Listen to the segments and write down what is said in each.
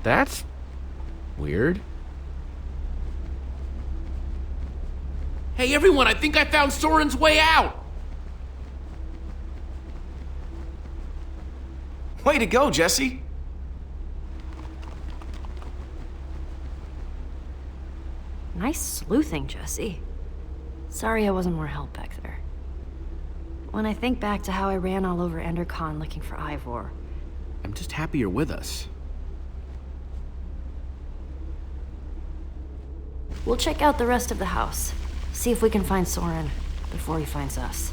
That's weird. Hey everyone, I think I found Soren's way out! Way to go, Jesse! Nice sleuthing, Jesse. Sorry I wasn't more help back there. When I think back to how I ran all over Endercon looking for Ivor... I'm just happy you're with us. We'll check out the rest of the house. See if we can find Soren before he finds us.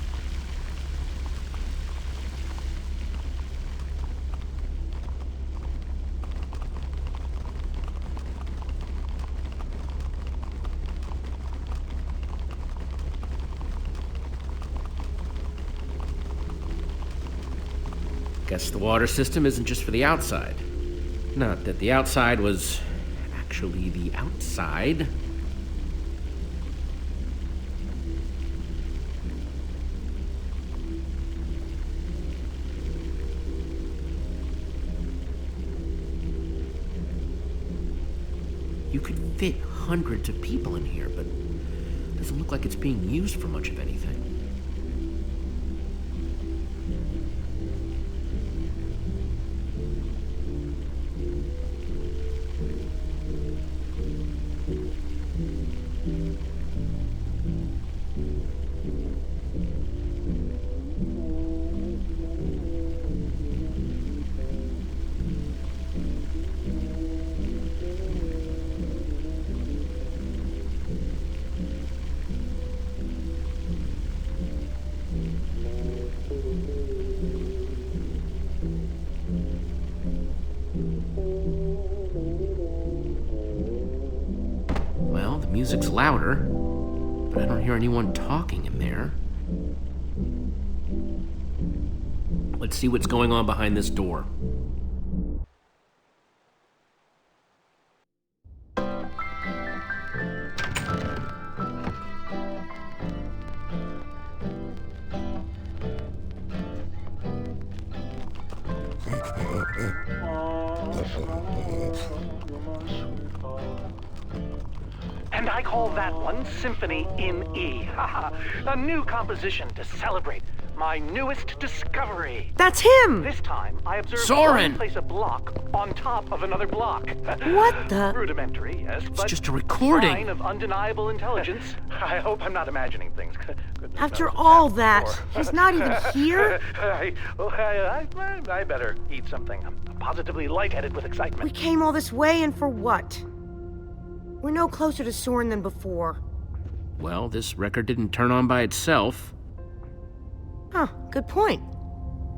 Guess the water system isn't just for the outside. Not that the outside was actually the outside. You could fit hundreds of people in here, but it doesn't look like it's being used for much of anything. Music's louder, but I don't hear anyone talking in there. Let's see what's going on behind this door. And I call that one Symphony in E. A new composition to celebrate my newest discovery. That's him! This time, I observed Soren! one place a block on top of another block. What the? Rudimentary, yes, It's but just a recording. sign of undeniable intelligence. I hope I'm not imagining things. Goodness After knows it's all happened that, before. he's not even here? I better eat something. I'm positively lightheaded with We excitement. came all this way and for what? We're no closer to Soren than before. Well, this record didn't turn on by itself. Huh, good point.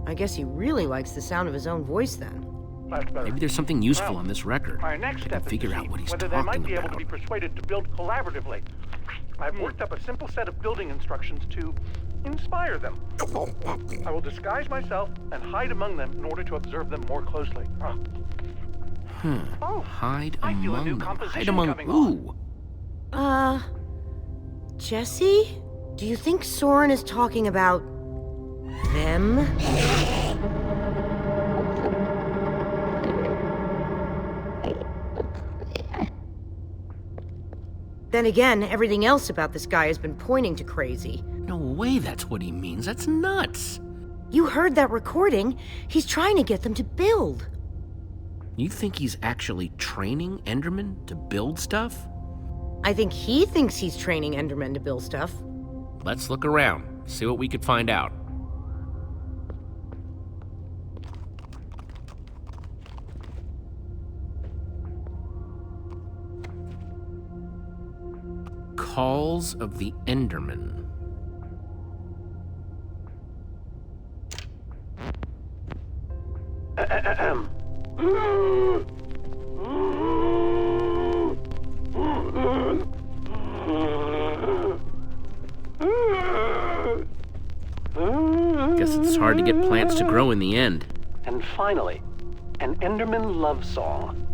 I guess he really likes the sound of his own voice then. That's better. Maybe there's something useful Well, on this record. My next I can step is figure to out see what he's whether they might talking be able to about. be persuaded to build collaboratively. I've worked up a simple set of building instructions to inspire them. I will disguise myself and hide among them in order to observe them more closely. Oh, Hide I feel a new among them. composition Hide among coming who? Jesse? Do you think Soren is talking about them? Then again, everything else about this guy has been pointing to crazy. No way that's what he means. That's nuts. You heard that recording. He's trying to get them to build. You think he's actually training Endermen to build stuff? I think he thinks he's training Endermen to build stuff. Let's look around, see what we could find out. Calls of the Enderman. hard to get plants to grow in the end. And finally, an Enderman love song.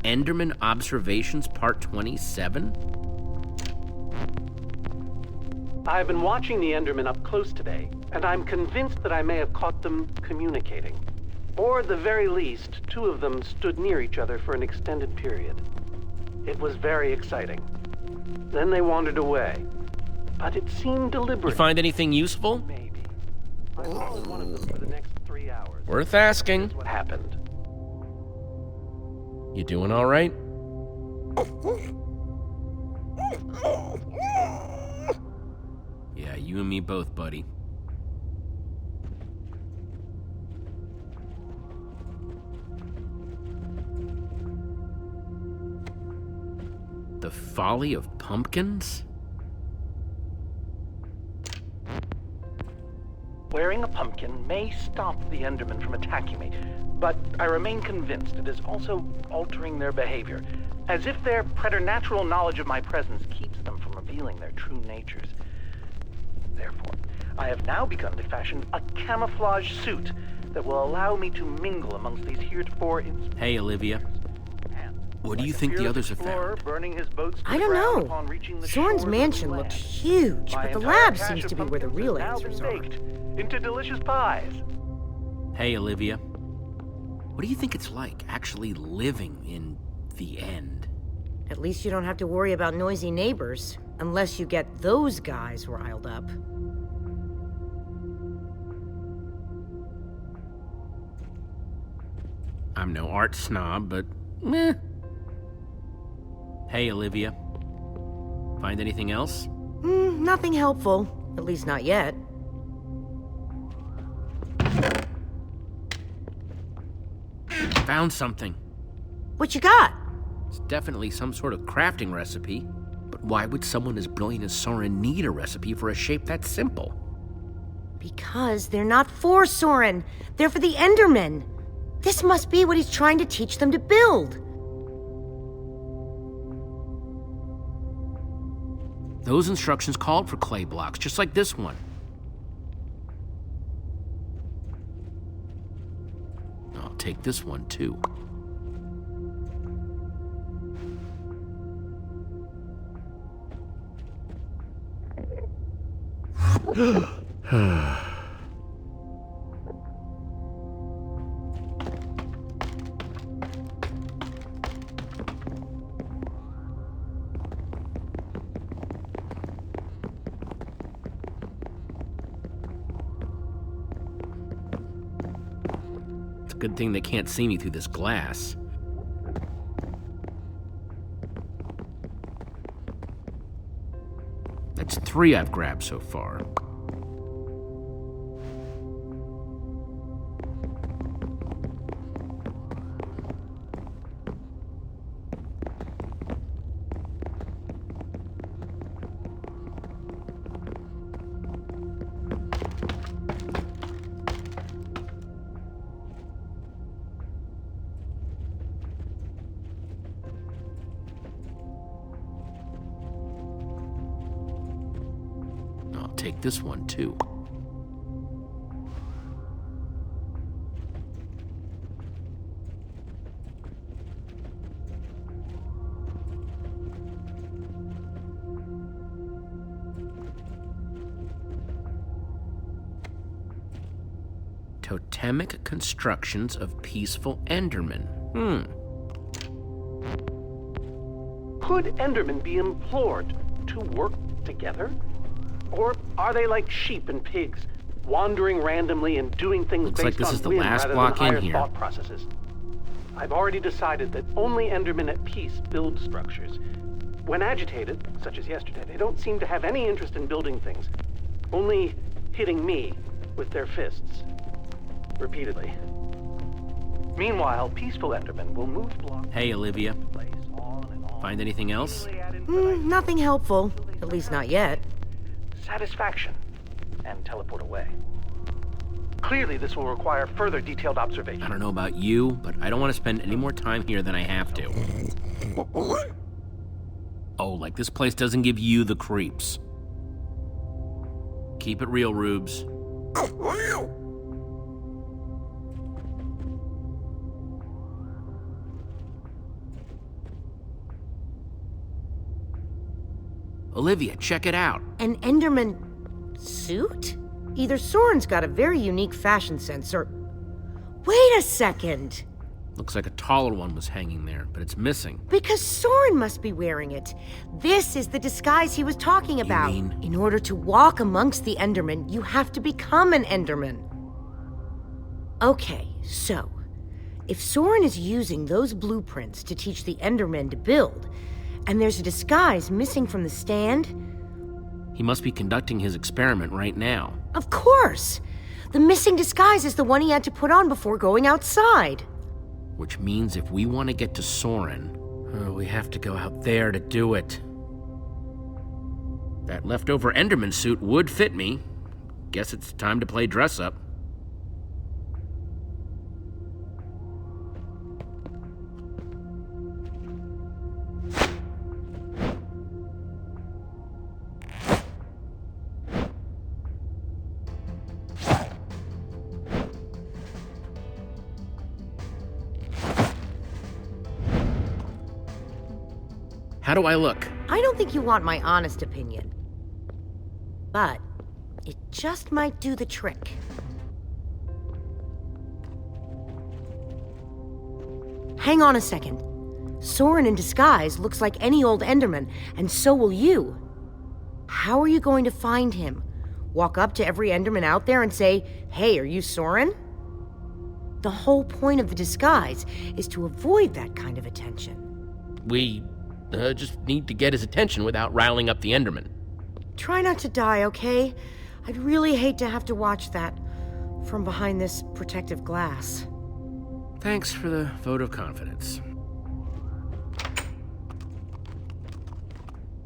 Enderman Observations Part 27? I've been watching the Endermen up close today, and I'm convinced that I may have caught them communicating. Or at the very least, two of them stood near each other for an extended period. It was very exciting. Then they wandered away. But it seemed deliberate. You find anything useful? Maybe. I followed one of them for the next 3 hours. Worth asking. Here's what happened. You doing all right? Yeah, you and me both, buddy. The Folly of Pumpkins? Wearing a pumpkin may stop the Endermen from attacking me, but I remain convinced it is also altering their behavior, as if their preternatural knowledge of my presence keeps them from revealing their true natures. Therefore, I have now begun to fashion a camouflage suit that will allow me to mingle amongst these heretofore Hey, Olivia. What do you think the others have found? I don't know. Soren's mansion looked huge, but the lab seems to be where the real answers are. Into delicious pies. Hey, Olivia. What do you think it's like actually living in the end? At least you don't have to worry about noisy neighbors, unless you get those guys riled up. I'm no art snob, but meh. Hey, Olivia. Find anything else? Nothing helpful. At least not yet. Found something. What you got? It's definitely some sort of crafting recipe. But why would someone as brilliant as Soren need a recipe for a shape that simple? Because they're not for Soren. They're for the Endermen. This must be what he's trying to teach them to build. Those instructions called for clay blocks, just like this one. I'll take this one, too. Good thing they can't see me through this glass. That's 3 I've grabbed so far. Take this one, too. Totemic constructions of peaceful Endermen. Could Endermen be implored to work together? Or are they like sheep and pigs, wandering randomly and doing things Looks like based this on is the whim last rather block than higher in here. thought processes? I've already decided that only Endermen at peace build structures. When agitated, such as yesterday, they don't seem to have any interest in building things, only hitting me with their fists, repeatedly. Meanwhile, peaceful Endermen will move blocks. Hey, Olivia. Place on and on. Find anything else? Nothing helpful. At least not yet. Satisfaction, and teleport away. Clearly, this will require further detailed observation. I don't know about you, but I don't want to spend any more time here than I have to. Oh, like this place doesn't give you the creeps. Keep it real, Rubes. Olivia, check it out. An Enderman suit? Either Soren's got a very unique fashion sense or... Wait a second! Looks like a taller one was hanging there, but it's missing. Because Soren must be wearing it. This is the disguise he was talking about. You mean? In order to walk amongst the Endermen, you have to become an Enderman. Okay, so... if Soren is using those blueprints to teach the Endermen to build, and there's a disguise missing from the stand... He must be conducting his experiment right now. Of course! The missing disguise is the one he had to put on before going outside. Which means if we want to get to Soren, we have to go out there to do it. That leftover Enderman suit would fit me. Guess it's time to play dress up. How do I look? I don't think you want my honest opinion. But it just might do the trick. Hang on a second. Soren in disguise looks like any old Enderman, and so will you. How are you going to find him? Walk up to every Enderman out there and say, "Hey, are you Soren?" The whole point of the disguise is to avoid that kind of attention. We just need to get his attention without riling up the Enderman. Try not to die, okay? I'd really hate to have to watch that from behind this protective glass. Thanks for the vote of confidence.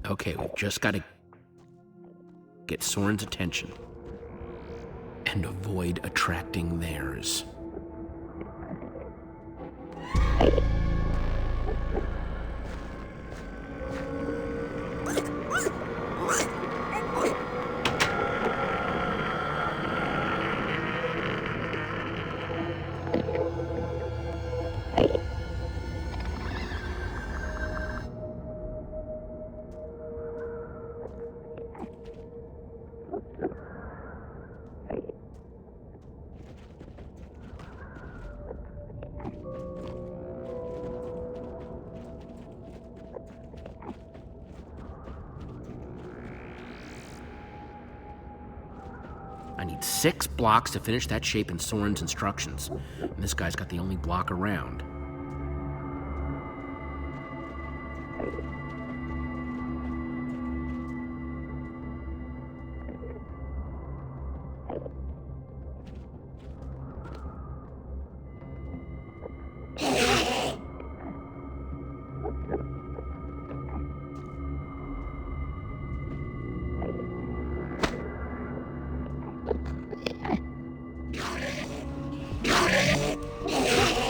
Okay, we've just got to get Soren's attention and avoid attracting theirs. I need 6 blocks to finish that shape in Soren's instructions. And this guy's got the only block around.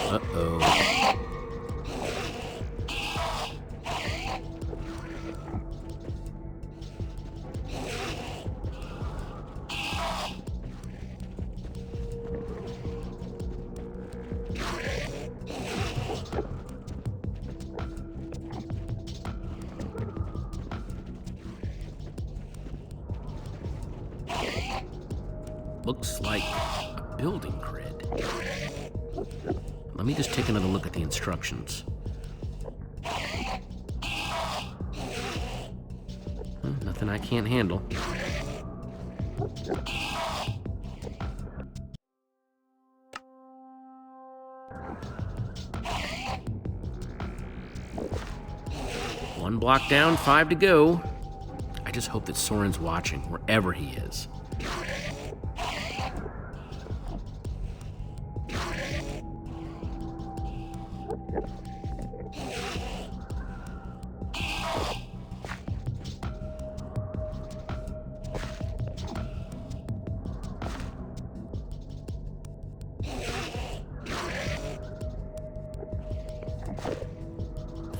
Uh-oh. Looks like a building grid. Let me just take another look at the instructions. Nothing I can't handle. One block down, 5 to go. I just hope that Soren's watching, wherever he is.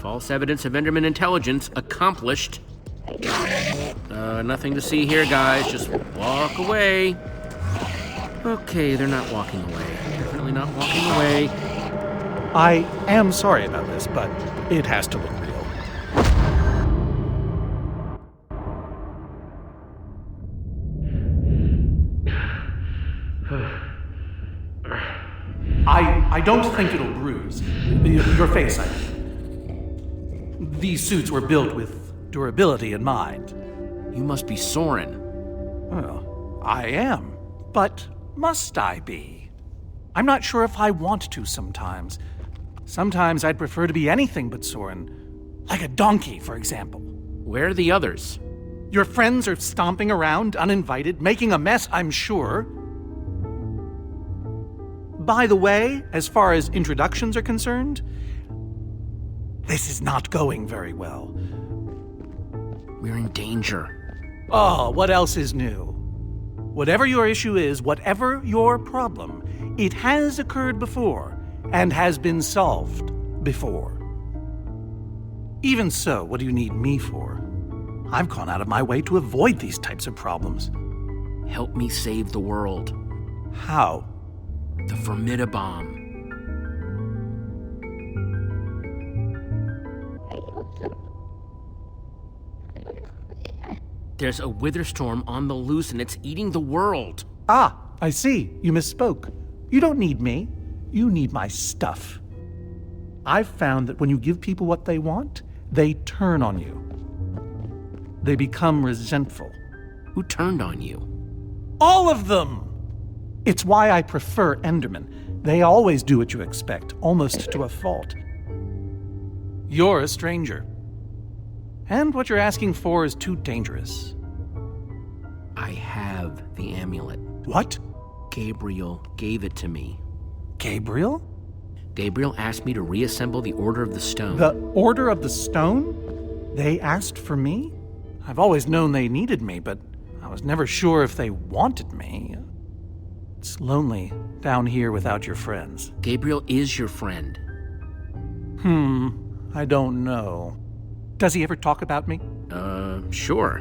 False evidence of Enderman intelligence accomplished. Nothing to see here, guys. Just walk away. Okay, they're not walking away. Definitely not walking away. I am sorry about this, but it has to look real. I don't think it'll bruise. Your face, I mean. These suits were built with durability in mind. You must be Soren. Well, I am. But must I be? I'm not sure if I want to sometimes. Sometimes I'd prefer to be anything but Soren. Like a donkey, for example. Where are the others? Your friends are stomping around, uninvited, making a mess, I'm sure. By the way, as far as introductions are concerned, this is not going very well. We're in danger. Oh, what else is new? Whatever your issue is, whatever your problem, it has occurred before and has been solved before. Even so, what do you need me for? I've gone out of my way to avoid these types of problems. Help me save the world. How? The Formidabomb. There's a wither storm on the loose and it's eating the world. Ah, I see. You misspoke. You don't need me. You need my stuff. I've found that when you give people what they want, they turn on you. They become resentful. Who turned on you? All of them! It's why I prefer Endermen. They always do what you expect, almost to a fault. You're a stranger. And what you're asking for is too dangerous. I have the amulet. What? Gabriel gave it to me. Gabriel? Gabriel asked me to reassemble the Order of the Stone. The Order of the Stone? They asked for me? I've always known they needed me, but I was never sure if they wanted me. It's lonely down here without your friends. Gabriel is your friend. I don't know. Does he ever talk about me? Sure.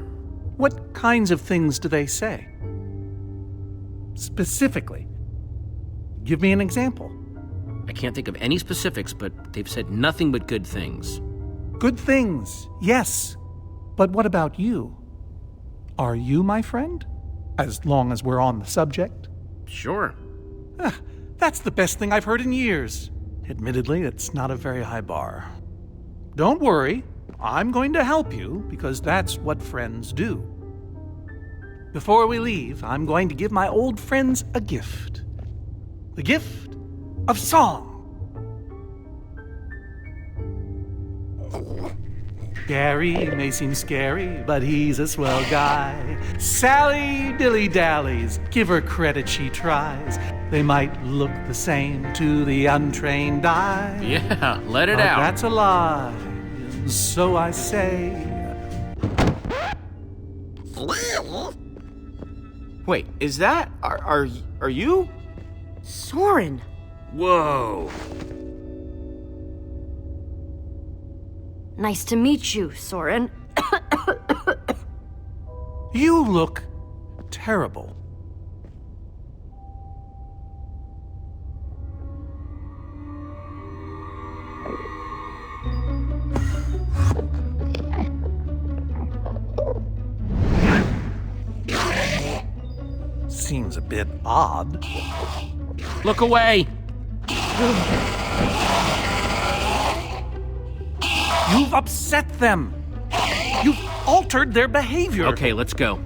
What kinds of things do they say? Specifically. Give me an example. I can't think of any specifics, but they've said nothing but good things. Good things, yes. But what about you? Are you my friend? As long as we're on the subject? Sure. That's the best thing I've heard in years. Admittedly, it's not a very high bar. Don't worry. I'm going to help you because that's what friends do. Before we leave, I'm going to give my old friends a gift. The gift of song. Gary may seem scary, but he's a swell guy. Sally dilly-dallies, give her credit, she tries. They might look the same to the untrained eye. Yeah, let it But out. that's a lie, so I say. Wait, is that... Are you? Soren! Whoa. Nice to meet you, Soren. You look terrible. Seems a bit odd. Look away. You've upset them. You've altered their behavior. Okay, let's go.